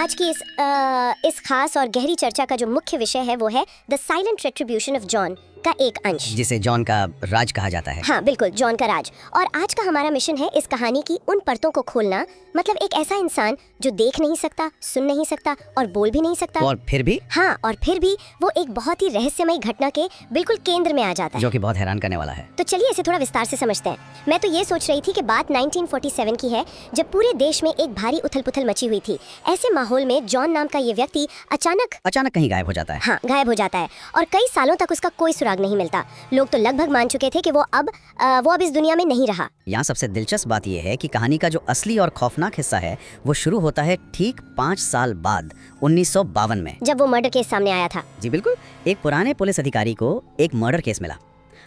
आज की इस खास और गहरी चर्चा का जो मुख्य विषय है वो है द साइलेंट रेट्रिब्यूशन ऑफ जॉन का एक अंश, जिसे जॉन का राज कहा जाता है। हाँ बिल्कुल, जॉन का राज। और आज का हमारा मिशन है इस कहानी की उन परतों को खोलना, मतलब एक ऐसा इंसान जो देख नहीं सकता, सुन नहीं सकता और बोल भी नहीं सकता, और फिर भी वो एक बहुत ही रहस्यमयी घटना के बिल्कुल केंद्र में आ जाता है, जो कि बहुत हैरान करने वाला है। तो चलिए इसे थोड़ा विस्तार से समझते हैं। मैं तो ये सोच रही थी कि बात 1947 की है, जब पूरे देश में एक भारी उथल-पुथल मची हुई थी। ऐसे माहौल में जॉन नाम का ये व्यक्ति अचानक कहीं गायब हो जाता है। हाँ, गायब हो जाता है और कई सालों तक उसका कोई सुराग नहीं मिलता। लोग तो लगभग मान चुके थे कि वो अब इस दुनिया में नहीं रहा। यहाँ सबसे दिलचस्प बात यह है कि कहानी का जो असली और खौफनाक हिस्सा है वो शुरू होता है ठीक 5 साल बाद 1952 में, जब वो मर्डर केस सामने आया था। जी बिल्कुल, एक पुराने पुलिस अधिकारी को एक मर्डर केस मिला।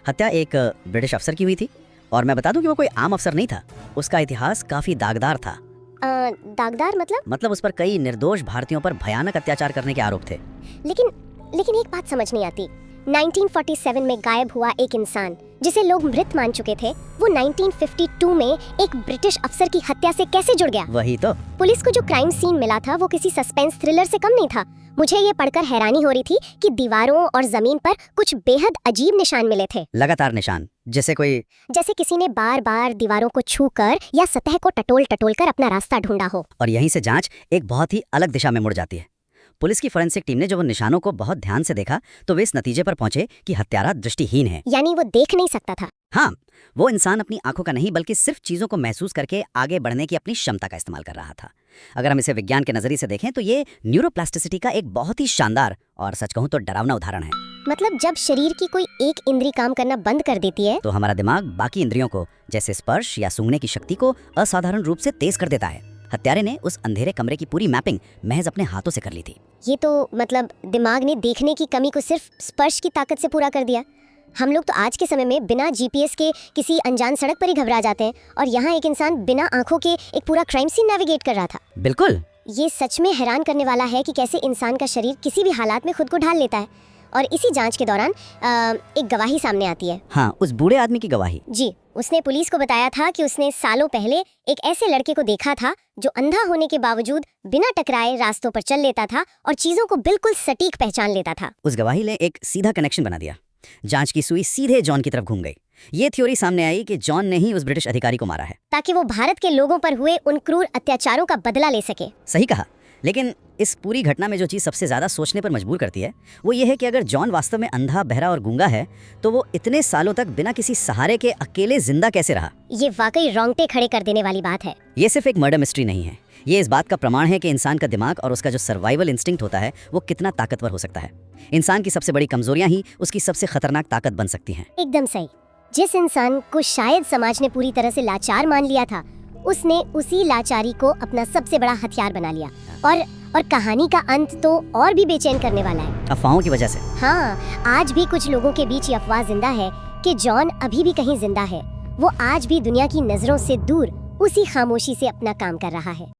हत्या एक ब्रिटिश अफसर की हुई थी और मैं बता दूं कि वो कोई आम अफसर नहीं था। उसका इतिहास काफी दागदार था। दागदार मतलब उस पर कई निर्दोष भारतीयों पर भयानक अत्याचार करने के आरोप थे। लेकिन एक बात समझ नहीं आती, 1947 में गायब हुआ एक इंसान जिसे लोग मृत मान चुके थे, वो 1952 में एक ब्रिटिश अफसर की हत्या से कैसे जुड़ गया? वही तो। पुलिस को जो क्राइम सीन मिला था वो किसी सस्पेंस थ्रिलर से कम नहीं था। मुझे ये पढ़कर हैरानी हो रही थी कि दीवारों और जमीन पर कुछ बेहद अजीब निशान मिले थे। लगातार निशान, जैसे किसी ने बार बार दीवारों को छूकर या सतह को टटोल कर अपना रास्ता ढूंढा हो। और यहीं से जांच एक बहुत ही अलग दिशा में मुड़ जाती है। पुलिस की फोरेंसिक टीम ने जब उन निशानों को बहुत ध्यान से देखा तो वे इस नतीजे पर पहुंचे कि हत्यारा दृष्टिहीन है। यानी वो देख नहीं सकता था। हाँ, वो इंसान अपनी आंखों का नहीं बल्कि सिर्फ चीजों को महसूस करके आगे बढ़ने की अपनी क्षमता का इस्तेमाल कर रहा था। अगर हम इसे विज्ञान के नजरिए से देखें तो ये न्यूरोप्लास्टिसिटी का एक बहुत ही शानदार और सच कहूं तो डरावना उदाहरण है। मतलब जब शरीर की कोई एक इंद्री काम करना बंद कर देती है तो हमारा दिमाग बाकी इंद्रियों को, जैसे स्पर्श या सूंघने की शक्ति को असाधारण रूप से तेज कर देता है। हत्यारे ने उस अंधेरे कमरे की पूरी मैपिंग महज अपने हाथों से कर ली थी। ये तो मतलब दिमाग ने देखने की कमी को सिर्फ स्पर्श की ताकत से पूरा कर दिया। हम लोग तो आज के समय में बिना जीपीएस के किसी अनजान सड़क पर ही घबरा जाते हैं, और यहाँ एक इंसान बिना आंखों के एक पूरा क्राइम सीन नेविगेट कर रहा था। बिल्कुल, ये सच में हैरान करने वाला है कि कैसे इंसान का शरीर किसी भी हालात में खुद को ढाल लेता है। और इसी जांच के दौरान एक गवाही सामने आती है। हाँ, उस बूढ़े आदमी की गवाही। जी, उसने पुलिस को बताया था कि उसने सालों पहले एक ऐसे लड़के को देखा था जो अंधा होने के बावजूद बिना टकराए रास्तों पर चल लेता था और चीजों को बिल्कुल सटीक पहचान लेता था। उस गवाही ने एक सीधा कनेक्शन बना दिया। जांच की सुई सीधे जॉन की तरफ घूम गई। ये थ्योरी सामने आई कि जॉन ने ही उस ब्रिटिश अधिकारी को मारा है, ताकि वो भारत के लोगों पर हुए उन क्रूर अत्याचारों का बदला ले सके। सही कहा। लेकिन इस पूरी घटना में जो चीज सबसे ज्यादा सोचने पर मजबूर करती है वो ये है कि अगर जॉन वास्तव में अंधा, बहरा और गूंगा है तो वो इतने सालों तक बिना किसी सहारे के अकेले जिंदा कैसे रहा? ये वाकई रोंगटे खड़े कर देने वाली बात है। ये सिर्फ एक मर्डर मिस्ट्री नहीं है, ये इस बात का प्रमाण है कि इंसान का दिमाग और उसका जो सर्वाइवल इंस्टिंक्ट होता है वो कितना ताकतवर हो सकता है। इंसान की सबसे बड़ी कमजोरियां ही उसकी सबसे खतरनाक ताकत बन सकती हैं। एकदम सही। जिस इंसान को शायद समाज ने पूरी तरह से लाचार मान लिया था, उसने उसी लाचारी को अपना सबसे बड़ा हथियार बना लिया। और कहानी का अंत तो और भी बेचैन करने वाला है। अफवाहों की वजह से। हाँ, आज भी कुछ लोगों के बीच ये अफवाह जिंदा है कि जॉन अभी भी कहीं जिंदा है। वो आज भी दुनिया की नजरों से दूर उसी खामोशी से अपना काम कर रहा है।